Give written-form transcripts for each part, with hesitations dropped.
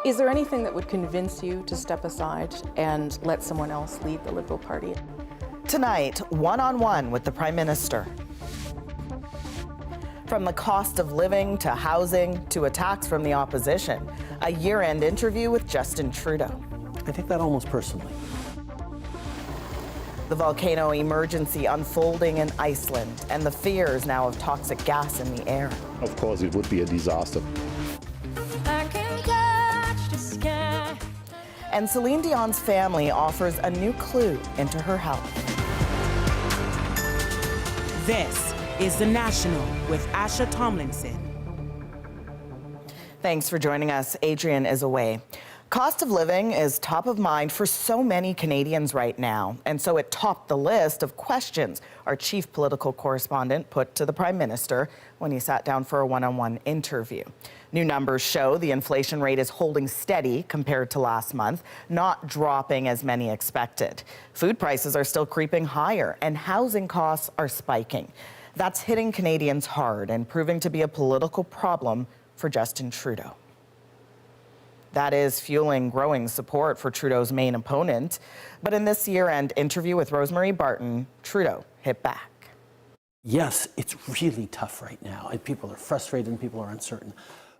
Is there anything that would convince you to step aside and let someone else lead the Liberal Party? Tonight, one-on-one with the Prime Minister. From the cost of living to housing to attacks from the opposition, a year-end interview with Justin Trudeau. I take that almost personally. The volcano emergency unfolding in Iceland and the fears now of toxic gas in the air. Of course, it would be a disaster. I can touch the sky. And Céline Dion's family offers a new clue into her health. This is The National with Asha Tomlinson. Thanks for joining us. Adrian is away. Cost of living is top of mind for so many Canadians right now, and so it topped the list of questions our chief political correspondent put to the Prime Minister when he sat down for a one-on-one interview. New numbers show the inflation rate is holding steady compared to last month, not dropping as many expected. Food prices are still creeping higher, and housing costs are spiking. That's hitting Canadians hard and proving to be a political problem for Justin Trudeau. That is fueling growing support for Trudeau's main opponent. But in this year-end interview with Rosemary Barton, Trudeau hit back. Yes, it's really tough right now, and people are frustrated and people are uncertain.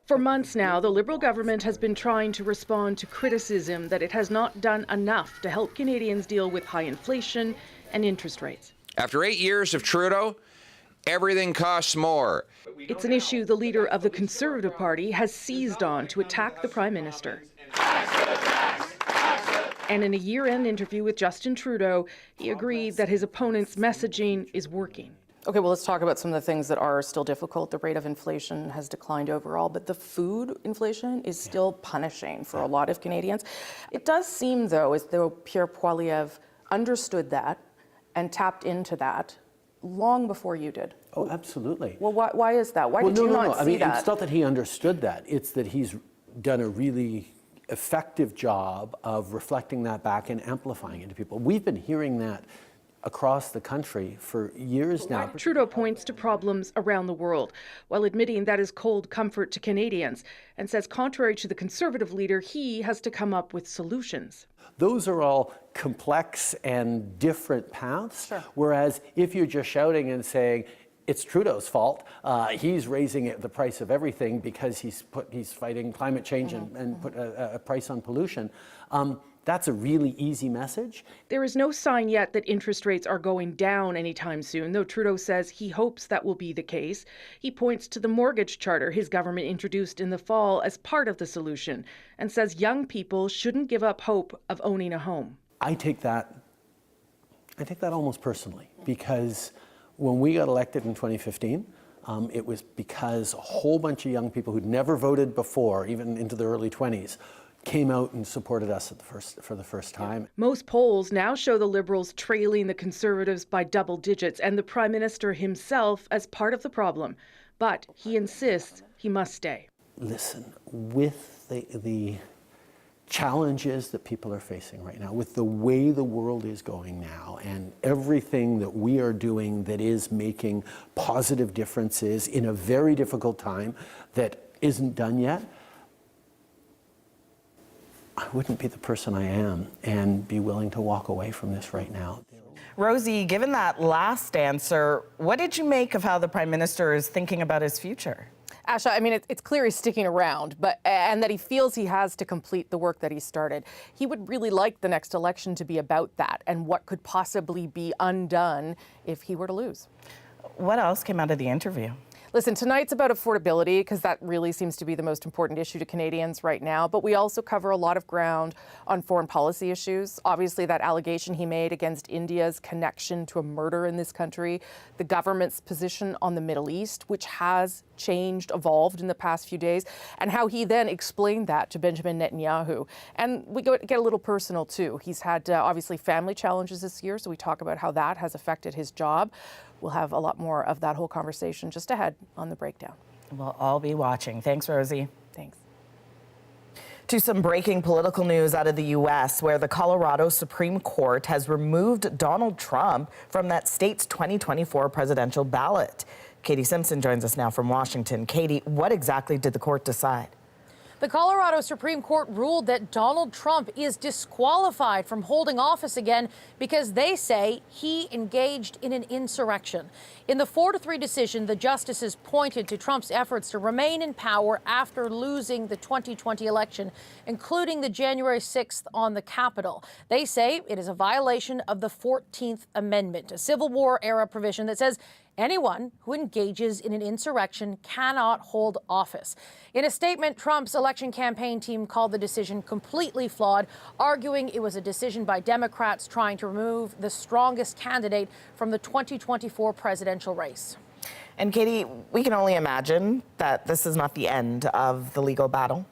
For months now, the Liberal government has been trying to respond to criticism that it has not done enough to help Canadians deal with high inflation and interest rates. After 8 years of Trudeau, everything costs more. It's an issue the leader of the Conservative Party has seized on to attack the Prime Minister. And in a year-end interview with Justin Trudeau, he agreed that his opponent's messaging is working. Okay, well, let's talk about some of the things that are still difficult. The rate of inflation has declined overall, but the food inflation is still punishing for a lot of Canadians. It does seem, though, as though Pierre Poilievre understood that and tapped into that long before you did. Oh, absolutely. Well, why is that? Why did you not see I mean, that? it's not that he understood that. It's that he's done a really effective job of reflecting that back and amplifying it to people. We've been hearing that across the country for years now. Trudeau points to problems around the world, while admitting that is cold comfort to Canadians, and says contrary to the Conservative leader, he has to come up with solutions. Those are all complex and different paths, Sure. Whereas if you're just shouting and saying, it's Trudeau's fault, he's raising the price of everything because he's fighting climate change and put a price on pollution, that's a really easy message. There is no sign yet that interest rates are going down anytime soon, though Trudeau says he hopes that will be the case. He points to the mortgage charter his government introduced in the fall as part of the solution, and says young people shouldn't give up hope of owning a home. I take that almost personally, because when we got elected in 2015, it was because a whole bunch of young people who'd never voted before, even into their early 20s, came out and supported us for the first time. Most polls now show the Liberals trailing the Conservatives by double digits, and the Prime Minister himself as part of the problem. But he insists he must stay. Listen, with the challenges that people are facing right now, with the way the world is going now, and everything that we are doing that is making positive differences in a very difficult time that isn't done yet, I wouldn't be the person I am and be willing to walk away from this right now. Rosie, given that last answer, what did you make of how the Prime Minister is thinking about his future? Asha, I mean, it's clear he's sticking around, and that he feels he has to complete the work that he started. He would really like the next election to be about that and what could possibly be undone if he were to lose. What else came out of the interview? Listen, tonight's about affordability because that really seems to be the most important issue to Canadians right now. But we also cover a lot of ground on foreign policy issues. Obviously, that allegation he made against India's connection to a murder in this country, the government's position on the Middle East, which has changed, evolved in the past few days, and how he then explained that to Benjamin Netanyahu. And we get a little personal, too. He's had, obviously, family challenges this year, so we talk about how that has affected his job. We'll have a lot more of that whole conversation just ahead on The Breakdown. We'll all be watching. Thanks, Rosie. Thanks. To some breaking political news out of the U.S., where the Colorado Supreme Court has removed Donald Trump from that state's 2024 presidential ballot. Katie Simpson joins us now from Washington. Katie, what exactly did the court decide? The Colorado Supreme Court ruled that Donald Trump is disqualified from holding office again because they say he engaged in an insurrection. In the 4-3 decision, the justices pointed to Trump's efforts to remain in power after losing the 2020 election, including the January 6th on the Capitol. They say it is a violation of the 14th Amendment, a Civil War-era provision that says anyone who engages in an insurrection cannot hold office. In a statement, Trump's election campaign team called the decision completely flawed, arguing it was a decision by Democrats trying to remove the strongest candidate from the 2024 presidential race. And Katie, we can only imagine that this is not the end of the legal battle.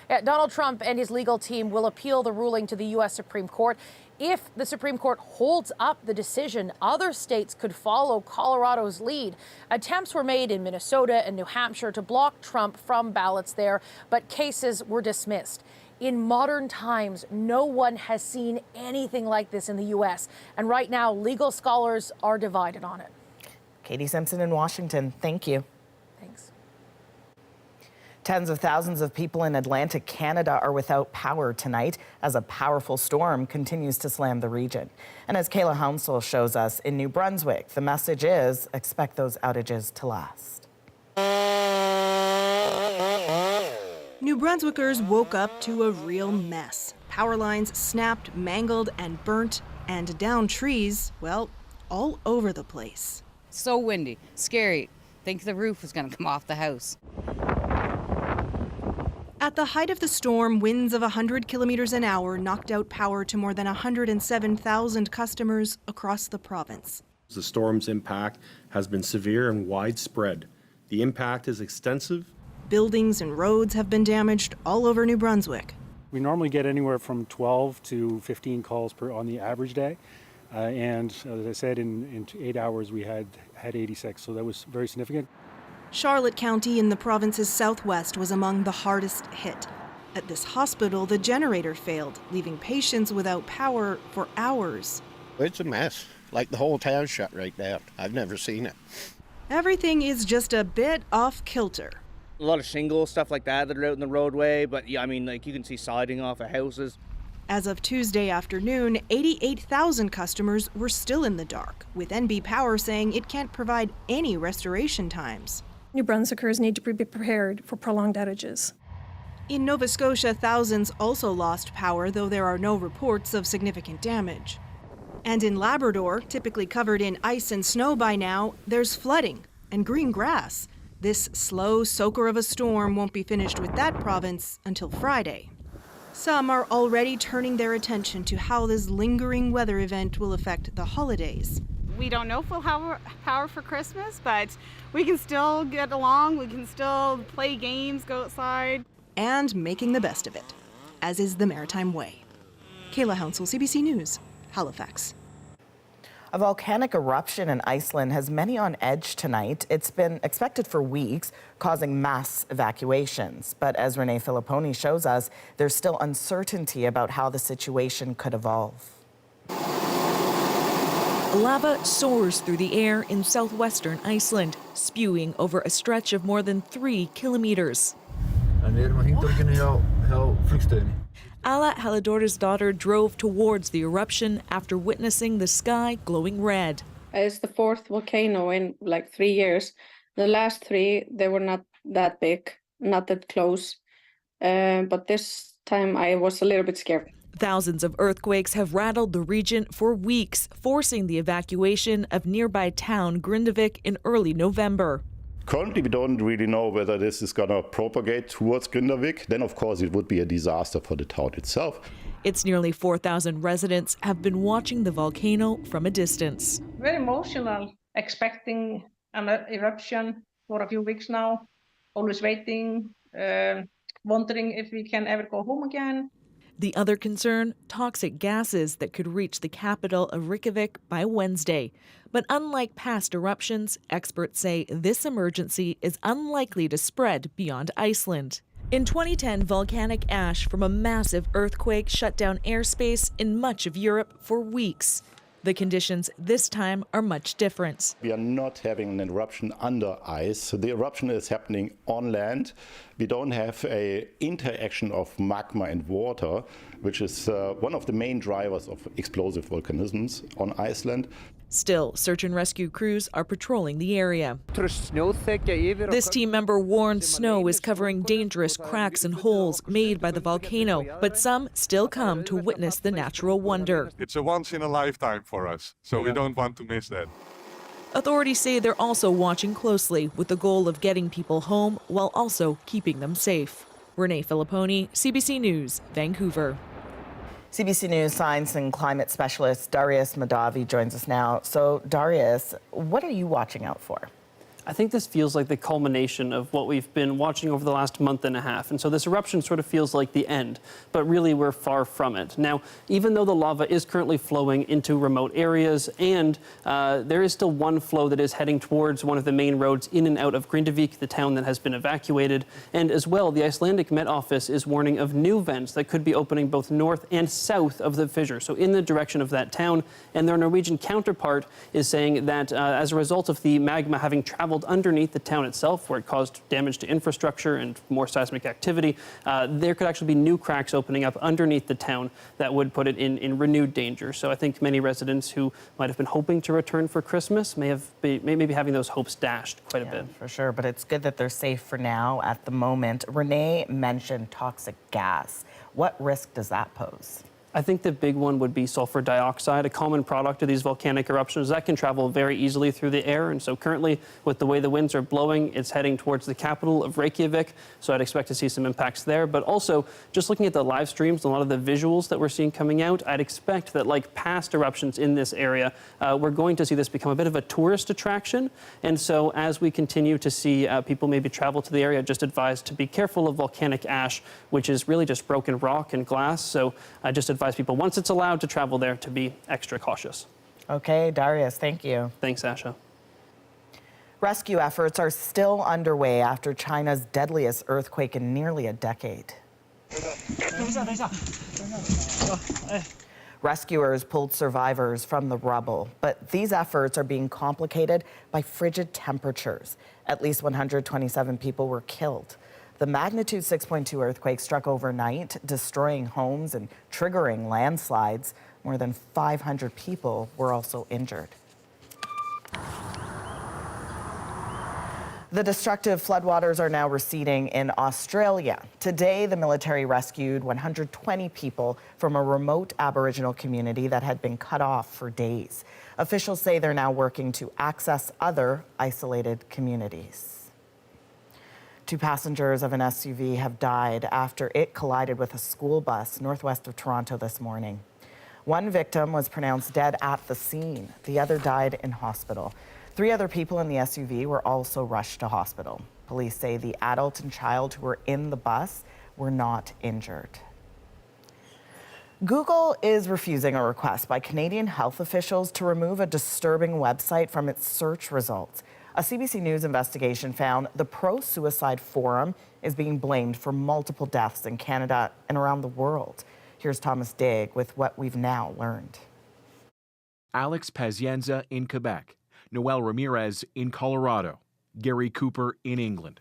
Yeah, Donald Trump and his legal team will appeal the ruling to the U.S. Supreme Court. If the Supreme Court holds up the decision, other states could follow Colorado's lead. Attempts were made in Minnesota and New Hampshire to block Trump from ballots there, but cases were dismissed. In modern times, no one has seen anything like this in the U.S., and right now, legal scholars are divided on it. Katie Simpson in Washington, thank you. Thanks. Tens of thousands of people in Atlantic Canada are without power tonight as a powerful storm continues to slam the region. And as Kayla Hounsel shows us in New Brunswick, the message is expect those outages to last. New Brunswickers woke up to a real mess. Power lines snapped, mangled, and burnt, and down trees, well, all over the place. So windy, scary. Think the roof was going to come off the house. At the height of the storm, winds of 100 kilometers an hour knocked out power to more than 107,000 customers across the province. The storm's impact has been severe and widespread. The impact is extensive. Buildings and roads have been damaged all over New Brunswick. We normally get anywhere from 12 to 15 calls on the average day. And as I said, in 8 hours we had 86, so that was very significant. Charlotte County in the province's southwest was among the hardest hit. At this hospital, the generator failed, leaving patients without power for hours. It's a mess. Like the whole town's shut right now. I've never seen it. Everything is just a bit off kilter. A lot of shingles, stuff like that are out in the roadway, but yeah, I mean, like you can see siding off of houses. As of Tuesday afternoon, 88,000 customers were still in the dark, with NB Power saying it can't provide any restoration times. New Brunswickers need to be prepared for prolonged outages. In Nova Scotia, thousands also lost power, though there are no reports of significant damage. And in Labrador, typically covered in ice and snow by now, there's flooding and green grass. This slow soaker of a storm won't be finished with that province until Friday. Some are already turning their attention to how this lingering weather event will affect the holidays. We don't know if we'll have power for Christmas, but we can still get along, we can still play games, go outside. And making the best of it, as is the Maritime Way. Kayla Hounsel, CBC News, Halifax. A volcanic eruption in Iceland has many on edge tonight. It's been expected for weeks, causing mass evacuations. But as Renee Filipponi shows us, there's still uncertainty about how the situation could evolve. Lava soars through the air in southwestern Iceland, spewing over a stretch of more than 3 kilometers. Alla Hallador's daughter drove towards the eruption after witnessing the sky glowing red. It's the fourth volcano in like 3 years. The last 3, they were not that big, not that close. But this time I was a little bit scared. Thousands of earthquakes have rattled the region for weeks, forcing the evacuation of nearby town Grindavik in early November. Currently, we don't really know whether this is going to propagate towards Grindavik. Then, of course, it would be a disaster for the town itself. Its nearly 4,000 residents have been watching the volcano from a distance. Very emotional, expecting an eruption for a few weeks now, always waiting, wondering if we can ever go home again. The other concern, toxic gases that could reach the capital of Reykjavik by Wednesday. But unlike past eruptions, experts say this emergency is unlikely to spread beyond Iceland. In 2010, volcanic ash from a massive earthquake shut down airspace in much of Europe for weeks. The conditions this time are much different. We are not having an eruption under ice. So the eruption is happening on land. We don't have an interaction of magma and water, which is one of the main drivers of explosive volcanisms on Iceland. Still, search and rescue crews are patrolling the area. This team member warns snow is covering dangerous cracks and holes made by the volcano, but some still come to witness the natural wonder. It's a once in a lifetime for us, so we don't want to miss that. Authorities say they're also watching closely with the goal of getting people home while also keeping them safe. Renee Filipponi, CBC News, Vancouver. CBC News science and climate specialist Darius Madavi joins us now. So, Darius, what are you watching out for? I think this feels like the culmination of what we've been watching over the last month and a half. And so this eruption sort of feels like the end, but really we're far from it. Now, even though the lava is currently flowing into remote areas and there is still one flow that is heading towards one of the main roads in and out of Grindavik, the town that has been evacuated. And as well, the Icelandic Met Office is warning of new vents that could be opening both north and south of the fissure, so in the direction of that town. And their Norwegian counterpart is saying that as a result of the magma having traveled underneath the town itself, where it caused damage to infrastructure and more seismic activity, there could actually be new cracks opening up underneath the town that would put it in renewed danger. So I think many residents who might have been hoping to return for Christmas may be having those hopes dashed quite a bit. For sure, but it's good that they're safe for now at the moment. Renee mentioned toxic gas. What risk does that pose? I think the big one would be sulfur dioxide, a common product of these volcanic eruptions that can travel very easily through the air. And so currently, with the way the winds are blowing, it's heading towards the capital of Reykjavik. So I'd expect to see some impacts there. But also, just looking at the live streams, a lot of the visuals that we're seeing coming out, I'd expect that like past eruptions in this area, we're going to see this become a bit of a tourist attraction. And so as we continue to see people maybe travel to the area, just advised to be careful of volcanic ash, which is really just broken rock and glass. So I just advise people, once it's allowed to travel there, to be extra cautious. Okay, Darius, thank you. Thanks, Asha. Rescue efforts are still underway after China's deadliest earthquake in nearly a decade. Rescuers pulled survivors from the rubble, but these efforts are being complicated by frigid temperatures. At least 127 people were killed. The magnitude 6.2 earthquake struck overnight, destroying homes and triggering landslides. More than 500 people were also injured. The destructive floodwaters are now receding in Australia. Today, the military rescued 120 people from a remote Aboriginal community that had been cut off for days. Officials say they're now working to access other isolated communities. 2 passengers of an SUV have died after it collided with a school bus northwest of Toronto this morning. One victim was pronounced dead at the scene. The other died in hospital. 3 other people in the SUV were also rushed to hospital. Police say the adult and child who were in the bus were not injured. Google is refusing a request by Canadian health officials to remove a disturbing website from its search results. A CBC News investigation found the pro-suicide forum is being blamed for multiple deaths in Canada and around the world. Here's Thomas Digg with what we've now learned. Alex Pazienza in Quebec, Noel Ramirez in Colorado, Gary Cooper in England.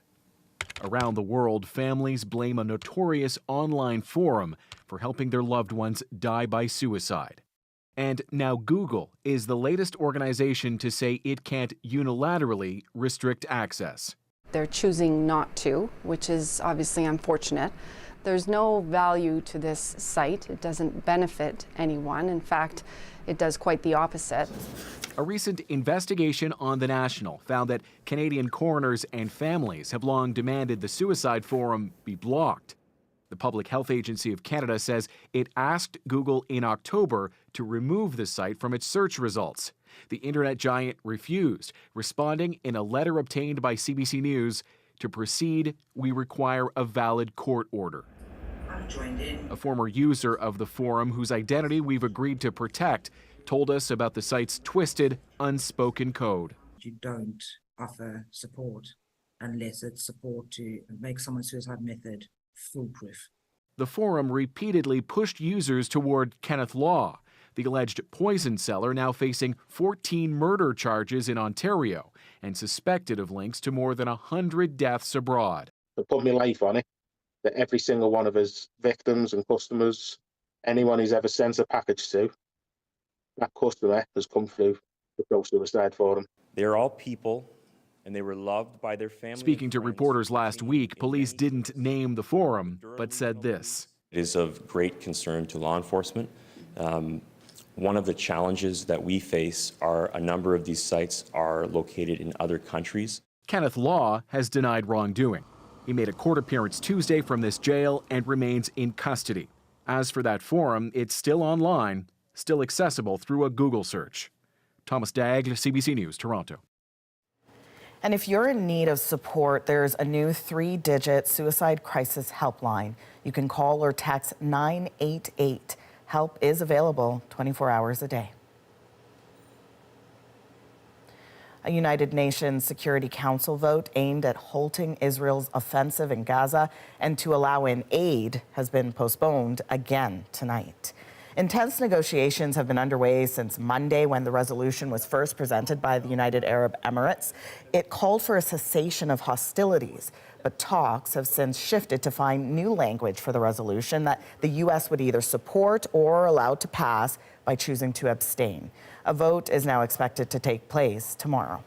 Around the world, families blame a notorious online forum for helping their loved ones die by suicide. And now Google is the latest organization to say it can't unilaterally restrict access. They're choosing not to, which is obviously unfortunate. There's no value to this site. It doesn't benefit anyone. In fact, it does quite the opposite. A recent investigation on The National found that Canadian coroners and families have long demanded the suicide forum be blocked. The Public Health Agency of Canada says it asked Google in October to remove the site from its search results. The internet giant refused, responding in a letter obtained by CBC News, "To proceed, we require a valid court order." A former user of the forum, whose identity we've agreed to protect, told us about the site's twisted, unspoken code. You don't offer support unless it's support to make someone's suicide method foolproof. The forum repeatedly pushed users toward Kenneth Law, The alleged poison seller now facing 14 murder charges in Ontario and suspected of links to more than 100 deaths abroad. I put my life on it, that every single one of his victims and customers, anyone he's ever sent a package to, that customer has come through to throw suicide for him. They're all people, and they were loved by their families. Speaking to reporters last week, police didn't name the forum, but said this. It is of great concern to law enforcement. One of the challenges that we face are a number of these sites are located in other countries. Kenneth Law has denied wrongdoing. He made a court appearance Tuesday from this jail and remains in custody. As for that forum, it's still online, still accessible through a Google search. Thomas Daigle, CBC News, Toronto. And if you're in need of support, there's a new 3-digit suicide crisis helpline. You can call or text 988. Help is available 24 hours a day. A United Nations Security Council vote aimed at halting Israel's offensive in Gaza and to allow in aid has been postponed again tonight. Intense negotiations have been underway since Monday when the resolution was first presented by the United Arab Emirates. It called for a cessation of hostilities, but talks have since shifted to find new language for the resolution that the U.S. would either support or allow to pass by choosing to abstain. A vote is now expected to take place tomorrow.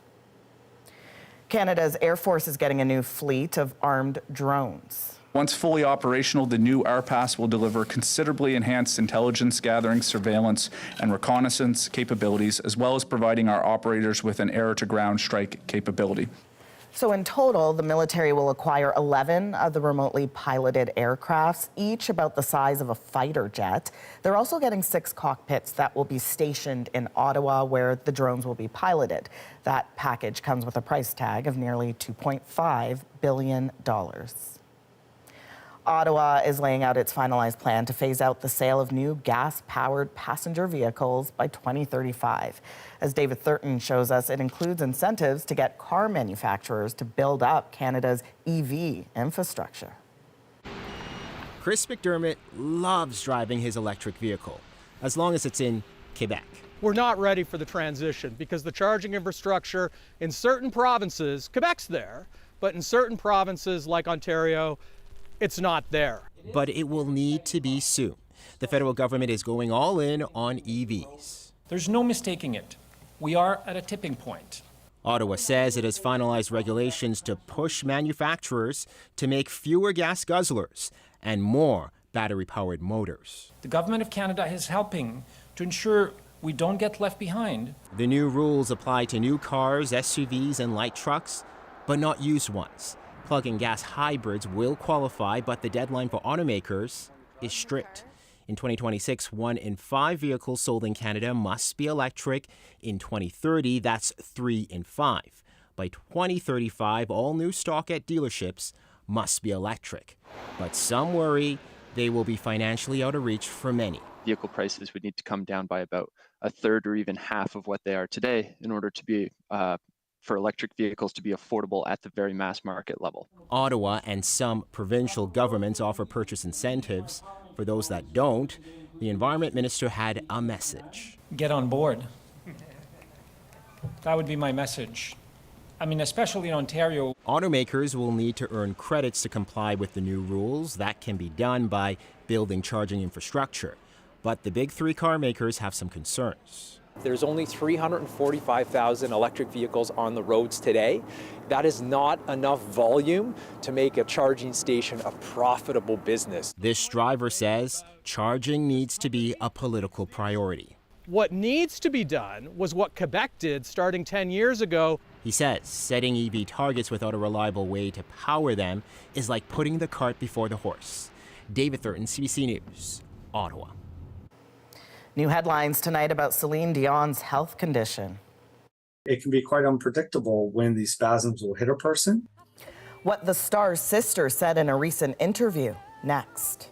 Canada's Air Force is getting a new fleet of armed drones. Once fully operational, the new RPAS will deliver considerably enhanced intelligence gathering, surveillance, and reconnaissance capabilities, as well as providing our operators with an air-to-ground strike capability. So in total, the military will acquire 11 of the remotely piloted aircrafts, each about the size of a fighter jet. They're also getting 6 cockpits that will be stationed in Ottawa, where the drones will be piloted. That package comes with a price tag of nearly $2.5 billion. Ottawa is laying out its finalized plan to phase out the sale of new gas-powered passenger vehicles by 2035. As David Thurton shows us, it includes incentives to get car manufacturers to build up Canada's EV infrastructure. Chris McDermott loves driving his electric vehicle, as long as it's in Quebec. We're not ready for the transition because the charging infrastructure in certain provinces, Quebec's there, but in certain provinces like Ontario, it's not there. But it will need to be soon. The federal government is going all in on EVs. There's no mistaking it. We are at a tipping point. Ottawa says it has finalized regulations to push manufacturers to make fewer gas guzzlers and more battery-powered motors. The Government of Canada is helping to ensure we don't get left behind. The new rules apply to new cars, SUVs, and light trucks, but not used ones. Plug-in gas hybrids will qualify, but the deadline for automakers is strict. In 2026, 1 in 5 vehicles sold in Canada must be electric. In 2030, that's 3 in 5. By 2035, all new stock at dealerships must be electric. But some worry they will be financially out of reach for many. Vehicle prices would need to come down by about a third or even half of what they are today in order to be for electric vehicles to be affordable at the very mass market level. Ottawa and some provincial governments offer purchase incentives. For those that don't, the Environment Minister had a message. Get on board. That would be my message. I mean, especially in Ontario. Automakers will need to earn credits to comply with the new rules. That can be done by building charging infrastructure. But the big 3 car makers have some concerns. There's only 345,000 electric vehicles on the roads today. That is not enough volume to make a charging station a profitable business. This driver says charging needs to be a political priority. What needs to be done was what Quebec did starting 10 years ago. He says setting EV targets without a reliable way to power them is like putting the cart before the horse. David Thurton, CBC News, Ottawa. New headlines tonight about Céline Dion's health condition. It can be quite unpredictable when these spasms will hit a person. What the star's sister said in a recent interview, next.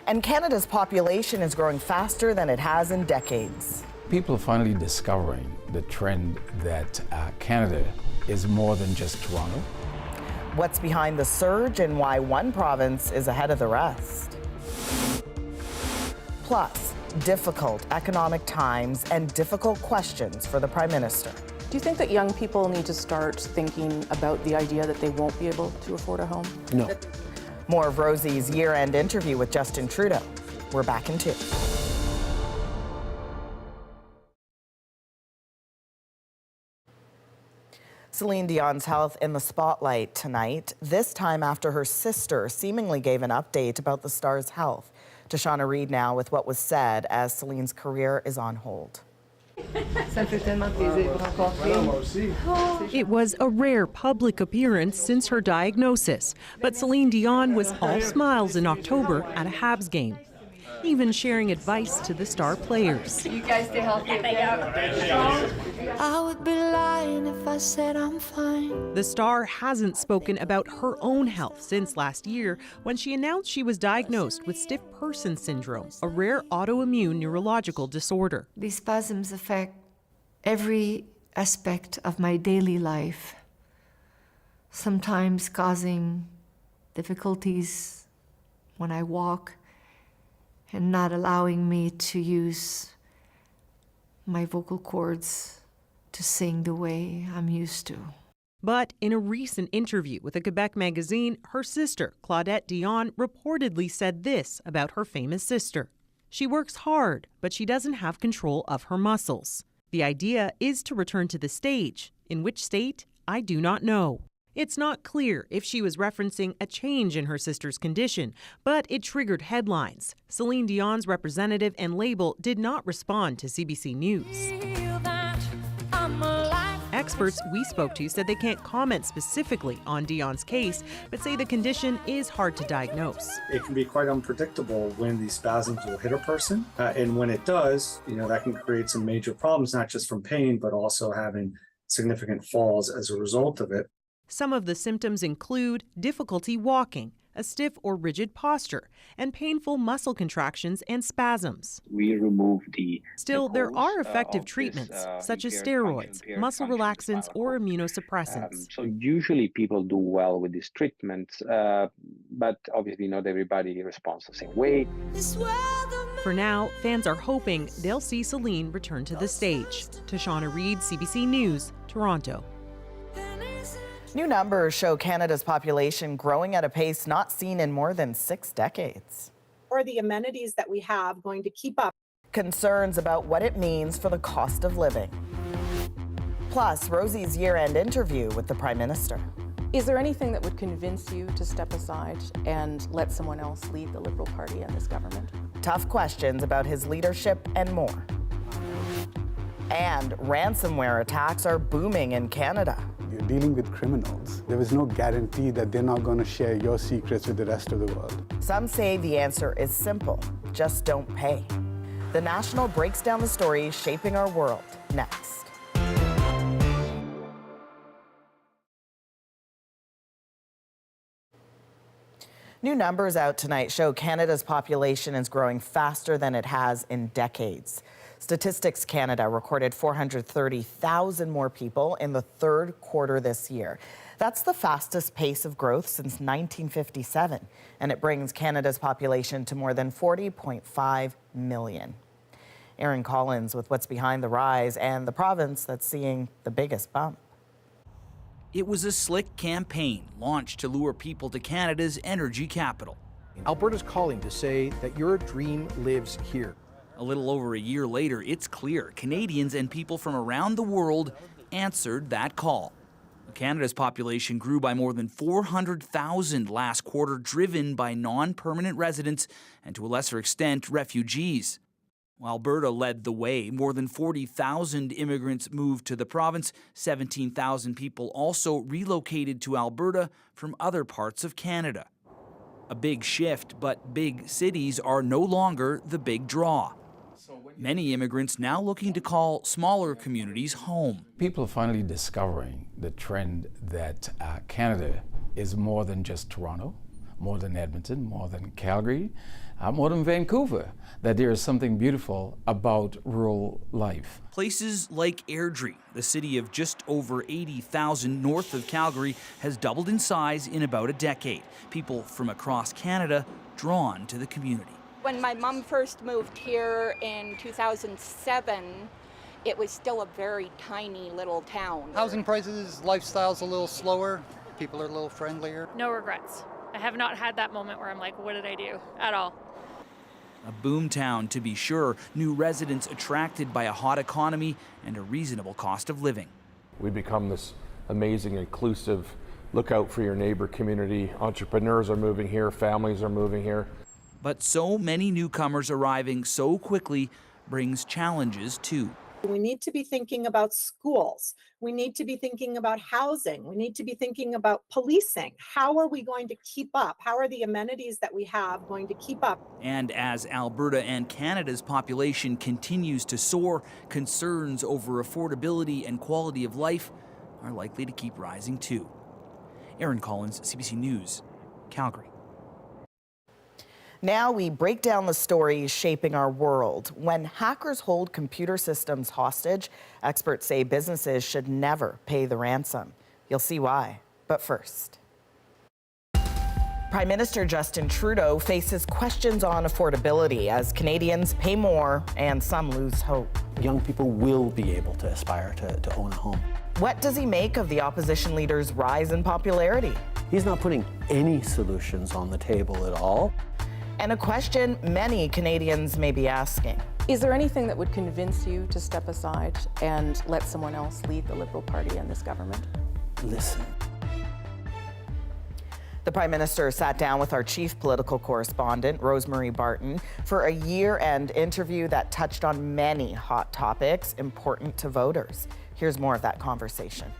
And Canada's population is growing faster than it has in decades. People are finally discovering the trend that Canada is more than just Toronto. What's behind the surge and why one province is ahead of the rest. Plus, difficult economic times and difficult questions for the Prime Minister. Do you think that young people need to start thinking about the idea that they won't be able to afford a home? No. More of Rosie's year-end interview with Justin Trudeau. We're back in 2. Céline Dion's health in the spotlight tonight, this time after her sister seemingly gave an update about the star's health. Tashana Reid now with what was said as Celine's career is on hold. It was a rare public appearance since her diagnosis, but Céline Dion was all smiles in October at a Habs game, even sharing advice to the star players. You guys stay healthy. I would be lying if I said I'm fine. The star hasn't spoken about her own health since last year when she announced she was diagnosed with stiff person syndrome, a rare autoimmune neurological disorder. These spasms affect every aspect of my daily life, sometimes causing difficulties when I walk and not allowing me to use my vocal cords to sing the way I'm used to. But in a recent interview with a Quebec magazine, her sister, Claudette Dion, reportedly said this about her famous sister. She works hard, but she doesn't have control of her muscles. The idea is to return to the stage. In which state? I do not know. It's not clear if she was referencing a change in her sister's condition, but it triggered headlines. Céline Dion's representative and label did not respond to CBC News. Experts we spoke to said they can't comment specifically on Dion's case, but say the condition is hard to diagnose. It can be quite unpredictable when these spasms will hit a person. And when it does, that can create some major problems, not just from pain, but also having significant falls as a result of it. Some of the symptoms include difficulty walking, a stiff or rigid posture, and painful muscle contractions and spasms. We remove Still, there are effective treatments, such as steroids, muscle relaxants, or immunosuppressants. So usually people do well with these treatments, but obviously not everybody responds the same way. For now, fans are hoping they'll see Céline return to the stage. Tashana Reid, CBC News, Toronto. New numbers show Canada's population growing at a pace not seen in more than 6 decades. Are the amenities that we have going to keep up? Concerns about what it means for the cost of living. Plus, Rosie's year-end interview with the Prime Minister. Is there anything that would convince you to step aside and let someone else lead the Liberal Party and this government? Tough questions about his leadership and more. And ransomware attacks are booming in Canada. You're dealing with criminals. There is no guarantee that they're not going to share your secrets with the rest of the world. Some say the answer is simple, just don't pay. The National breaks down the stories shaping our world next. New numbers out tonight show Canada's population is growing faster than it has in decades. Statistics Canada recorded 430,000 more people in the third quarter this year. That's the fastest pace of growth since 1957, and it brings Canada's population to more than 40.5 million. Aaron Collins with what's behind the rise and the province that's seeing the biggest bump. It was a slick campaign launched to lure people to Canada's energy capital. Alberta's calling to say that your dream lives here. A little over a year later, it's clear Canadians and people from around the world answered that call. Canada's population grew by more than 400,000 last quarter, driven by non-permanent residents and, to a lesser extent, refugees. While Alberta led the way, more than 40,000 immigrants moved to the province. 17,000 people also relocated to Alberta from other parts of Canada. A big shift, but big cities are no longer the big draw. Many immigrants now looking to call smaller communities home. People are finally discovering the trend that Canada is more than just Toronto, more than Edmonton, more than Calgary, more than Vancouver, that there is something beautiful about rural life. Places like Airdrie, the city of just over 80,000 north of Calgary, has doubled in size in about a decade. People from across Canada drawn to the community. When my mom first moved here in 2007, it was still a very tiny little town. Housing prices, lifestyle's a little slower, people are a little friendlier. No regrets. I have not had that moment where I'm like, what did I do at all? A boom town, to be sure, new residents attracted by a hot economy and a reasonable cost of living. We become this amazing, inclusive, look out for your neighbor community. Entrepreneurs are moving here, families are moving here. But so many newcomers arriving so quickly brings challenges too. We need to be thinking about schools. We need to be thinking about housing. We need to be thinking about policing. How are we going to keep up? How are the amenities that we have going to keep up? And as Alberta and Canada's population continues to soar, concerns over affordability and quality of life are likely to keep rising too. Aaron Collins, CBC News, Calgary. Now we break down the stories shaping our world. When hackers hold computer systems hostage, experts say businesses should never pay the ransom. You'll see why. But first, Prime Minister Justin Trudeau faces questions on affordability as Canadians pay more and some lose hope. Young people will be able to aspire to own a home. What does he make of the opposition leader's rise in popularity? He's not putting any solutions on the table at all. And a question many Canadians may be asking. Is there anything that would convince you to step aside and let someone else lead the Liberal Party in this government? Listen. The Prime Minister sat down with our chief political correspondent, Rosemary Barton, for a year-end interview that touched on many hot topics important to voters. Here's more of that conversation.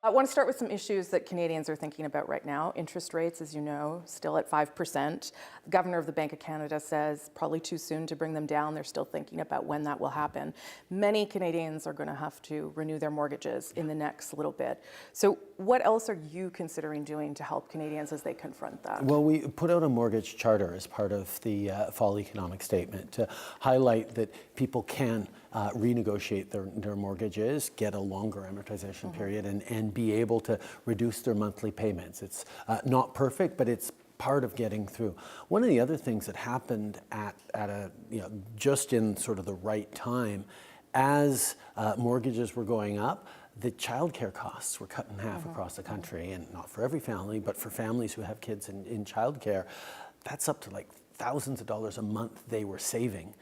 I want to start with some issues that Canadians are thinking about right now. Interest rates, as you know, still at 5%. The Governor of the Bank of Canada says probably too soon to bring them down. They're still thinking about when that will happen. Many Canadians are going to have to renew their mortgages in the next little bit. So what else are you considering doing to help Canadians as they confront that? Well, we put out a mortgage charter as part of the fall economic statement to highlight that people can renegotiate their mortgages, get a longer amortization period, and be able to reduce their monthly payments. It's not perfect, but it's part of getting through. One of the other things that happened at a just in sort of the right time, as mortgages were going up, the childcare costs were cut in half across the country, and not for every family, but for families who have kids in childcare, that's up to like thousands of dollars a month they were saving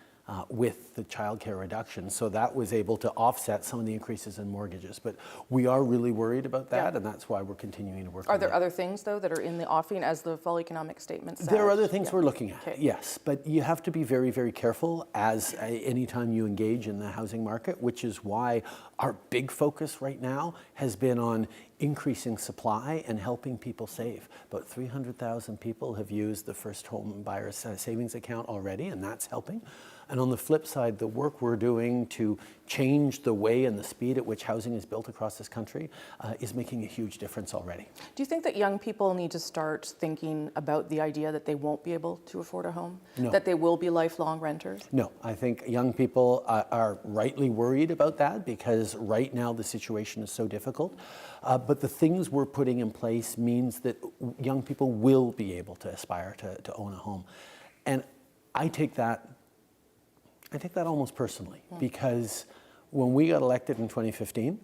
with the childcare reduction. So that was able to offset some of the increases in mortgages. But we are really worried about that, and that's why we're continuing to work on it. Are there other things, though, that are in the offing as the fall economic statement said? There are other things we're looking at, yes. But you have to be very, very careful as anytime you engage in the housing market, which is why our big focus right now has been on increasing supply and helping people save. About 300,000 people have used the First Home Buyers Savings Account already, and that's helping. And on the flip side, the work we're doing to change the way and the speed at which housing is built across this country is making a huge difference already. Do you think that young people need to start thinking about the idea that they won't be able to afford a home? No. That they will be lifelong renters? No, I think young people are rightly worried about that because right now the situation is so difficult. But the things we're putting in place means that young people will be able to aspire to own a home. And I take that almost personally, because when we got elected in 2015,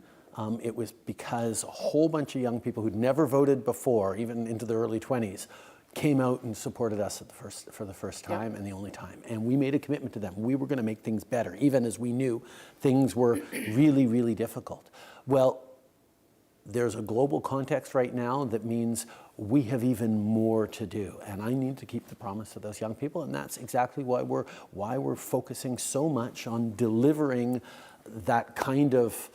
it was because a whole bunch of young people who'd never voted before, even into their early 20s, came out and supported us for the first time and the only time. And we made a commitment to them. We were going to make things better, even as we knew things were really, really difficult. Well, there's a global context right now that means we have even more to do, and I need to keep the promise to those young people, and that's exactly why we're focusing so much on delivering that kind of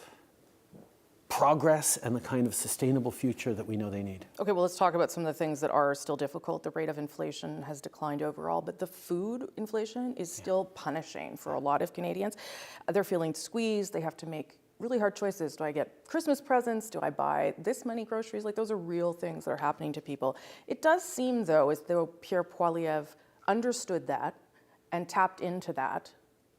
progress and the kind of sustainable future that we know they need. Okay, well, let's talk about some of the things that are still difficult. The rate of inflation has declined overall, but the food inflation is still punishing for a lot of Canadians. They're feeling squeezed. They have to make really hard choices. Do I get Christmas presents? Do I buy this many groceries? Like, those are real things that are happening to people. It does seem, though, as though Pierre Poilievre understood that and tapped into that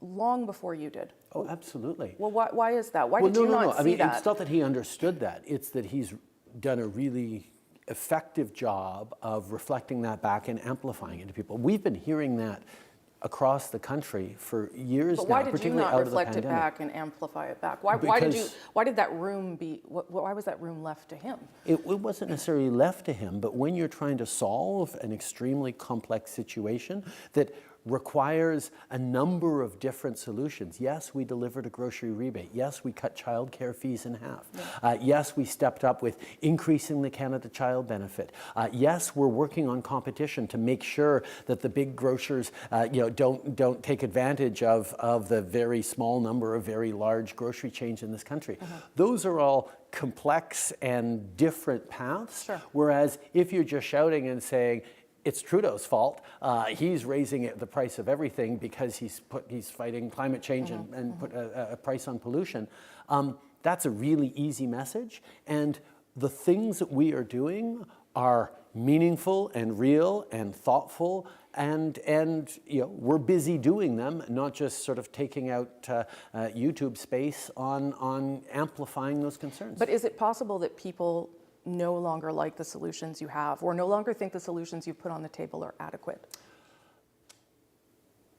long before you did. Oh, absolutely. Well, why is that? Why did you not see that? It's not that he understood that. It's that he's done a really effective job of reflecting that back and amplifying it to people. We've been hearing that across the country for years now, But why did you particularly not out of the reflect it pandemic. back and amplify it back? Why did that room why was that room left to him? It wasn't necessarily left to him, but when you're trying to solve an extremely complex situation that requires a number of different solutions. Yes, we delivered a grocery rebate. Yes, we cut childcare fees in half. Yes, we stepped up with increasing the Canada Child Benefit. Yes, we're working on competition to make sure that the big grocers, don't take advantage of the very small number of very large grocery chains in this country. Those are all complex and different paths. Whereas if you're just shouting and saying, it's Trudeau's fault. He's raising the price of everything because he's fighting climate change and put a price on pollution. That's a really easy message. And the things that we are doing are meaningful and real and thoughtful, and we're busy doing them, not just sort of taking out YouTube space on amplifying those concerns. But is it possible that people no longer like the solutions you have, or no longer think the solutions you've put on the table are adequate?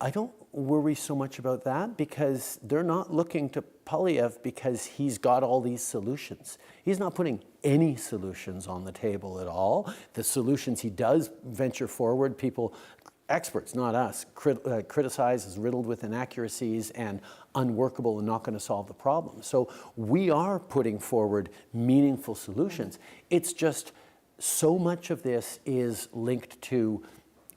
I don't worry so much about that, because they're not looking to Poilievre because he's got all these solutions. He's not putting any solutions on the table at all. The solutions he does venture forward, experts, not us, criticize as riddled with inaccuracies and unworkable and not going to solve the problem. So we are putting forward meaningful solutions. It's just so much of this is linked to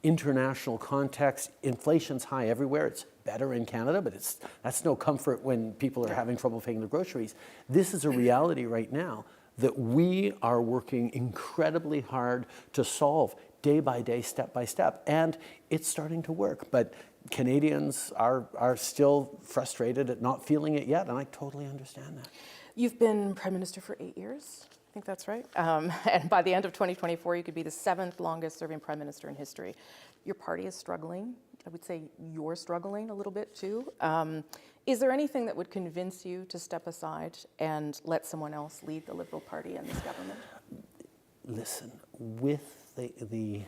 international context. Inflation's high everywhere. It's better in Canada, but that's no comfort when people are having trouble paying their groceries. This is a reality right now that we are working incredibly hard to solve day by day, step by step, and it's starting to work. But Canadians are still frustrated at not feeling it yet, and I totally understand that. You've been Prime Minister for 8 years. I think that's right. And by the end of 2024, you could be the 7th longest serving Prime Minister in history. Your party is struggling. I would say you're struggling a little bit too. Is there anything that would convince you to step aside and let someone else lead the Liberal Party in this government? Listen, with the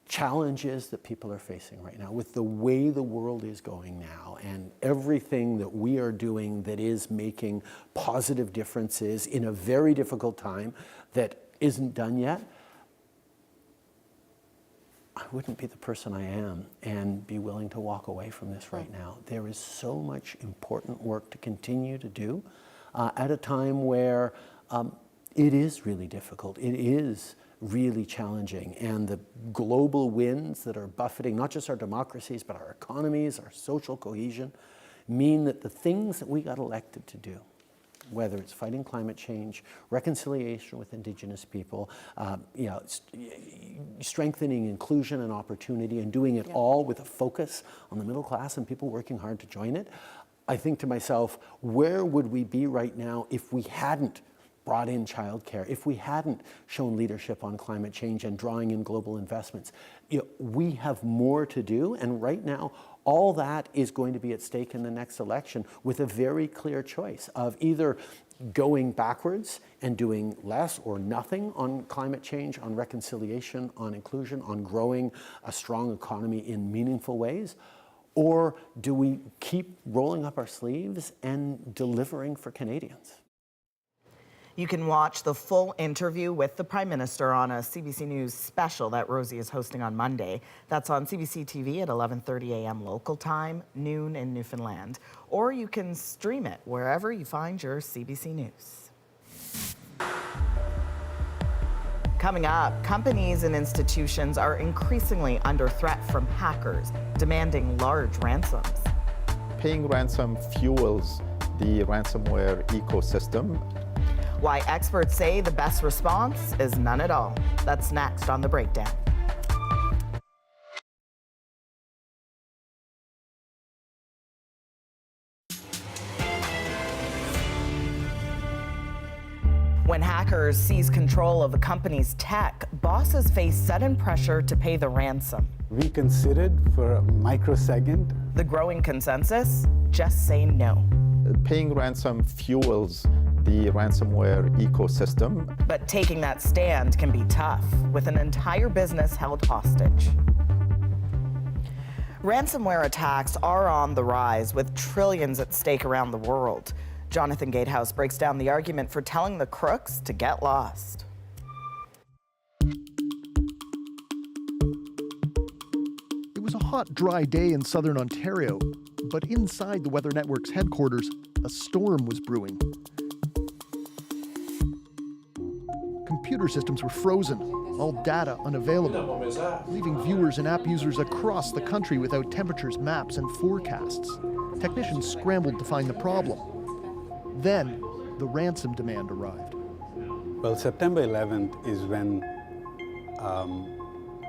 challenges that people are facing right now, with the way the world is going now, and everything that we are doing that is making positive differences in a very difficult time that isn't done yet, I wouldn't be the person I am and be willing to walk away from this right now. There is so much important work to continue to do at a time where it is really difficult. It is really challenging, and the global winds that are buffeting not just our democracies but our economies, our social cohesion, mean that the things that we got elected to do, whether it's fighting climate change, reconciliation with Indigenous people, strengthening inclusion and opportunity, and doing it all with a focus on the middle class and people working hard to join it, I think to myself, where would we be right now if we hadn't brought in childcare, if we hadn't shown leadership on climate change and drawing in global investments? We have more to do, and right now, all that is going to be at stake in the next election with a very clear choice of either going backwards and doing less or nothing on climate change, on reconciliation, on inclusion, on growing a strong economy in meaningful ways, or do we keep rolling up our sleeves and delivering for Canadians? You can watch the full interview with the Prime Minister on a CBC News special that Rosie is hosting on Monday. That's on CBC TV at 11:30 a.m. local time, noon in Newfoundland. Or you can stream it wherever you find your CBC News. Coming up, companies and institutions are increasingly under threat from hackers, demanding large ransoms. Paying ransom fuels the ransomware ecosystem. Why experts say the best response is none at all. That's next on The Breakdown. When hackers seize control of a company's tech, bosses face sudden pressure to pay the ransom. We considered for a microsecond. The growing consensus? Just say no. Paying ransom fuels the ransomware ecosystem. But taking that stand can be tough, with an entire business held hostage. Ransomware attacks are on the rise, with trillions at stake around the world. Jonathan Gatehouse breaks down the argument for telling the crooks to get lost. It was a hot, dry day in southern Ontario, but inside the Weather Network's headquarters, a storm was brewing. Computer systems were frozen, all data unavailable, leaving viewers and app users across the country without temperatures, maps, and forecasts. Technicians scrambled to find the problem. Then, the ransom demand arrived. Well, September 11th is when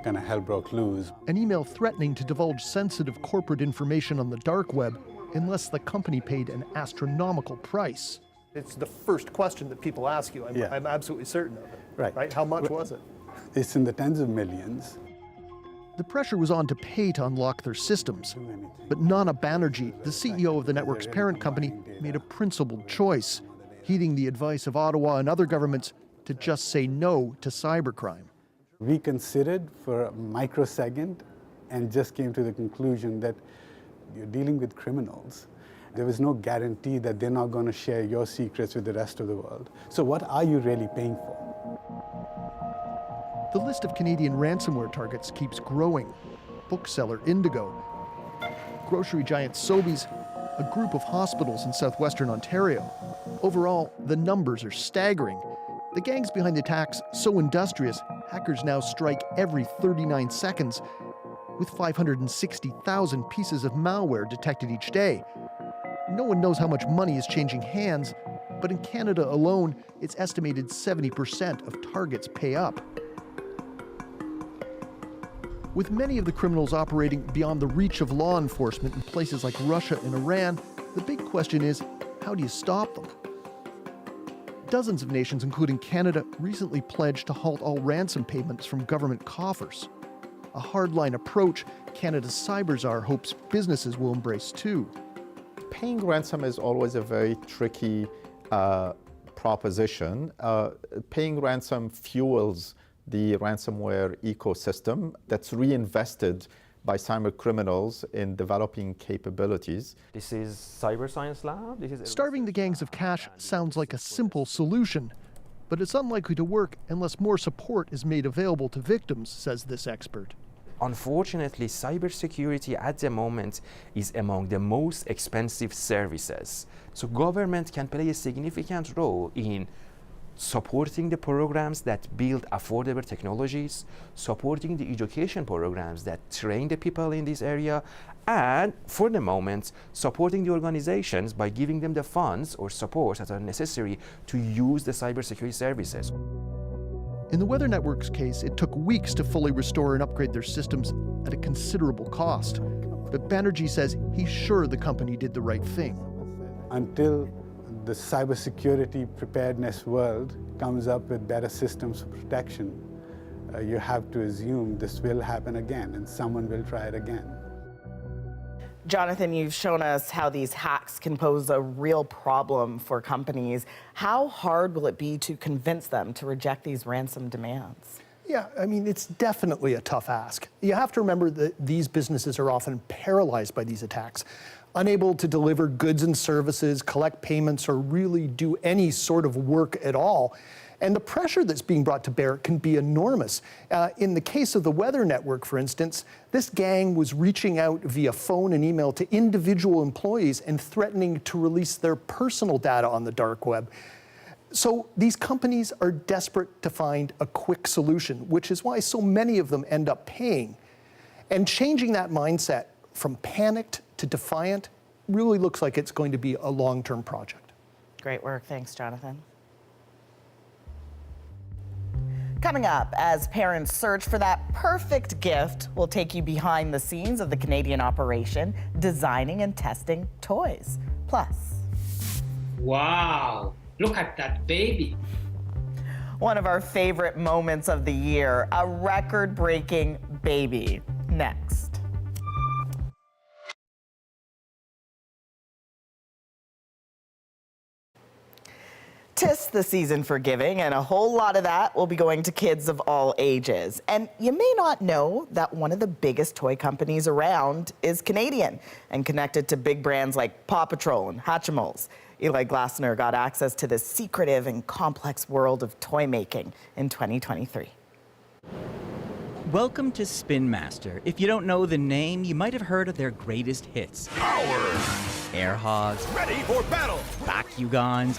kind of hell broke loose. An email threatening to divulge sensitive corporate information on the dark web unless the company paid an astronomical price. It's the first question that people ask you. I'm absolutely certain of it. Right? How much was it? It's in the tens of millions. The pressure was on to pay to unlock their systems. But Nana Banerjee, the CEO of the network's parent company, made a principled choice, heeding the advice of Ottawa and other governments to just say no to cybercrime. We considered for a microsecond and just came to the conclusion that you're dealing with criminals. There was no guarantee that they're not going to share your secrets with the rest of the world. So what are you really paying for? The list of Canadian ransomware targets keeps growing. Bookseller Indigo, grocery giant Sobeys, a group of hospitals in southwestern Ontario. Overall, the numbers are staggering. The gangs behind the attacks so industrious, hackers now strike every 39 seconds, with 560,000 pieces of malware detected each day. No one knows how much money is changing hands, but in Canada alone, it's estimated 70% of targets pay up. With many of the criminals operating beyond the reach of law enforcement in places like Russia and Iran, the big question is, how do you stop them? Dozens of nations, including Canada, recently pledged to halt all ransom payments from government coffers. A hardline approach Canada's cyber czar hopes businesses will embrace too. Paying ransom is always a very tricky proposition. Paying ransom fuels the ransomware ecosystem that's reinvested by cyber criminals in developing capabilities. This is Cyber Science Lab. Starving the gangs of cash sounds like a simple solution, but it's unlikely to work unless more support is made available to victims, says this expert. Unfortunately, cybersecurity at the moment is among the most expensive services. So government can play a significant role in supporting the programs that build affordable technologies, supporting the education programs that train the people in this area, and for the moment, supporting the organizations by giving them the funds or support that are necessary to use the cybersecurity services. In the Weather Network's case, it took weeks to fully restore and upgrade their systems at a considerable cost. But Banerjee says he's sure the company did the right thing. Until the cybersecurity preparedness world comes up with better systems of protection, you have to assume this will happen again and someone will try it again. Jonathan, you've shown us how these hacks can pose a real problem for companies. How hard will it be to convince them to reject these ransom demands? Yeah, I mean, it's definitely a tough ask. You have to remember that these businesses are often paralyzed by these attacks, unable to deliver goods and services, collect payments, or really do any sort of work at all. And the pressure that's being brought to bear can be enormous. In the case of the Weather Network, for instance, this gang was reaching out via phone and email to individual employees and threatening to release their personal data on the dark web. So these companies are desperate to find a quick solution, which is why so many of them end up paying. And changing that mindset from panicked to defiant really looks like it's going to be a long-term project. Great work. Thanks, Jonathan. Coming up, as parents search for that perfect gift, we'll take you behind the scenes of the Canadian operation, designing and testing toys. Plus, wow, look at that baby. One of our favorite moments of the year, a record-breaking baby. Next. 'Tis the season for giving, and a whole lot of that will be going to kids of all ages. And you may not know that one of the biggest toy companies around is Canadian and connected to big brands like Paw Patrol and Hatchimals. Eli Glasner got access to this secretive and complex world of toy making in 2023. Welcome to Spin Master. If you don't know the name, you might have heard of their greatest hits. Power! Air Hogs, Ready for battle! Bakugans,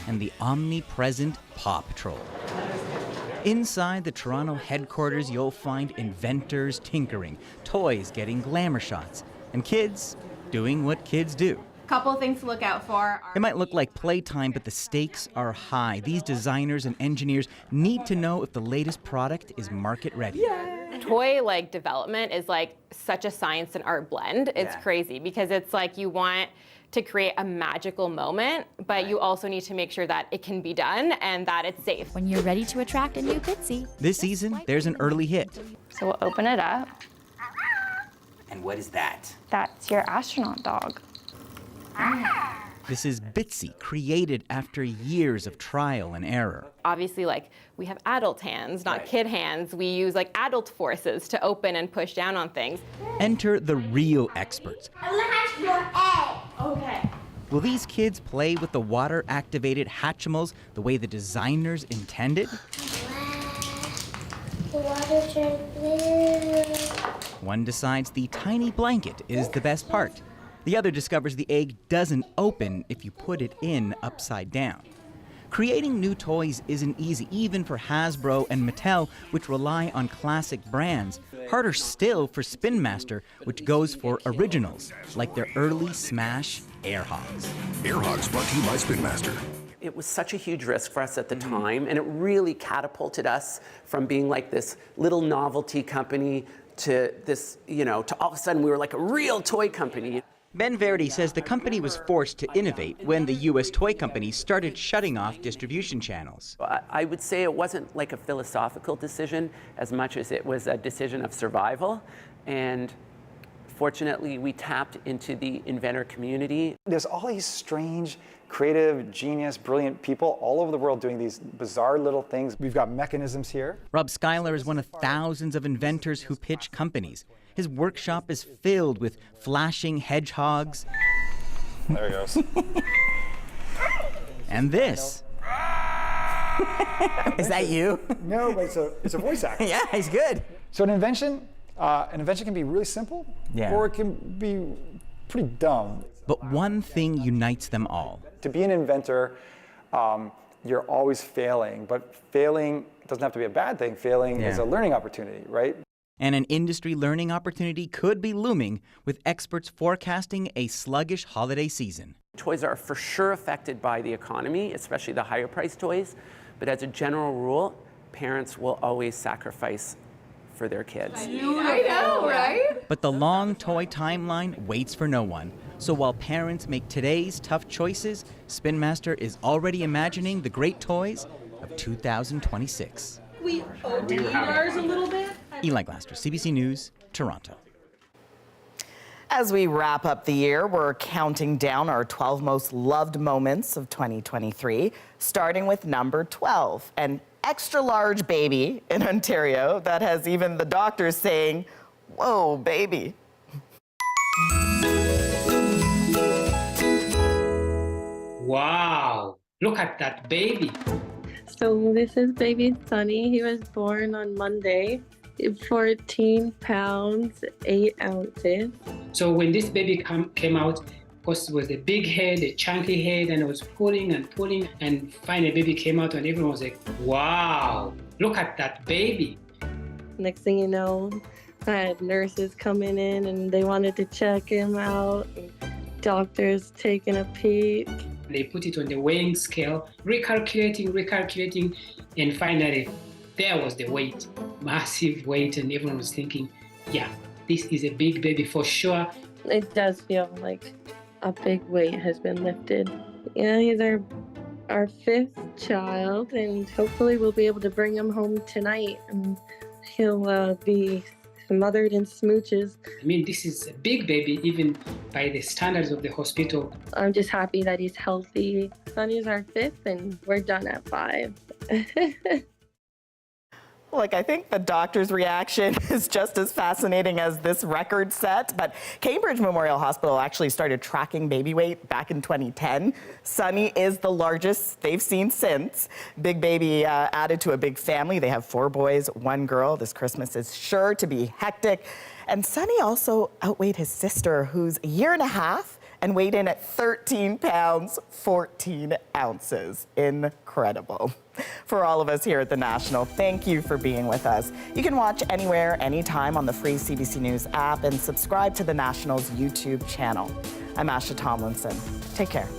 and the omnipresent Paw Patrol. Inside the Toronto headquarters, you'll find inventors tinkering, toys getting glamour shots, and kids doing what kids do. Couple things to look out for. It might look like playtime, but the stakes are high. These designers and engineers need to know if the latest product is market ready. Toy development is such a science and art blend. It's crazy because it's you want to create a magical moment, but you also need to make sure that it can be done and that it's safe. When you're ready to attract a new Bitsy. This season, there's an early hit. So we'll open it up. And what is that? That's your astronaut dog. This is Bitsy, created after years of trial and error. Obviously, we have adult hands, not kid hands. We use adult forces to open and push down on things. Enter the real experts. I'm gonna hatch your egg. Okay. Will these kids play with the water-activated Hatchimals the way the designers intended? The water turned blue. One decides the tiny blanket is the best part. The other discovers the egg doesn't open if you put it in upside down. Creating new toys isn't easy, even for Hasbro and Mattel, which rely on classic brands. Harder still for Spin Master, which goes for originals, like their early smash Air Hogs. Air Hogs brought to you by Spin Master. It was such a huge risk for us at the time, and it really catapulted us from being this little novelty company to this, to all of a sudden we were a real toy company. Ben Verdi says the company was forced to innovate when the U.S. toy companies started shutting off distribution channels. I would say it wasn't a philosophical decision as much as it was a decision of survival. And fortunately, we tapped into the inventor community. There's all these strange, creative, genius, brilliant people all over the world doing these bizarre little things. We've got mechanisms here. Rob Schuyler is one of thousands of inventors who pitch companies. His workshop is filled with flashing hedgehogs. There he goes. And this. Is that you? No, but it's a voice actor. Yeah, he's good. So an invention can be really simple, or it can be pretty dumb. But one thing unites them all. To be an inventor, you're always failing, but failing doesn't have to be a bad thing. Failing is a learning opportunity, right? And an industry learning opportunity could be looming, with experts forecasting a sluggish holiday season. Toys are for sure affected by the economy, especially the higher priced toys. But as a general rule, parents will always sacrifice for their kids. I know, right? But the long toy timeline waits for no one. So while parents make today's tough choices, Spin Master is already imagining the great toys of 2026. We OD'd ours a little bit. Eli Glasner, CBC News, Toronto. As we wrap up the year, we're counting down our 12 most loved moments of 2023, starting with number 12, an extra-large baby in Ontario that has even the doctors saying, "Whoa, baby." Wow, look at that baby. So this is baby Sonny. He was born on Monday, 14 pounds, 8 ounces. So when this baby came out, of course, it was a big head, a chunky head, and it was pulling, and finally baby came out and everyone was like, wow, look at that baby. Next thing you know, I had nurses coming in and they wanted to check him out, and doctors taking a peek. They put it on the weighing scale, recalculating, and finally, there was the weight, massive weight, and everyone was thinking, yeah, this is a big baby for sure. It does feel like a big weight has been lifted. Yeah, he's our fifth child, and hopefully we'll be able to bring him home tonight, and he'll be smothered in smooches. I mean, this is a big baby, even by the standards of the hospital. I'm just happy that he's healthy. Sonny's our 5th, and we're done at 5. Look, I think the doctor's reaction is just as fascinating as this record set, but Cambridge Memorial Hospital actually started tracking baby weight back in 2010. Sonny is the largest they've seen since. Big baby added to a big family. They have 4 boys, 1 girl. This Christmas is sure to be hectic. And Sonny also outweighed his sister, who's a year and a half and weighed in at 13 pounds, 14 ounces. Incredible. For all of us here at The National, thank you for being with us. You can watch anywhere, anytime on the free CBC News app and subscribe to The National's YouTube channel. I'm Asha Tomlinson. Take care.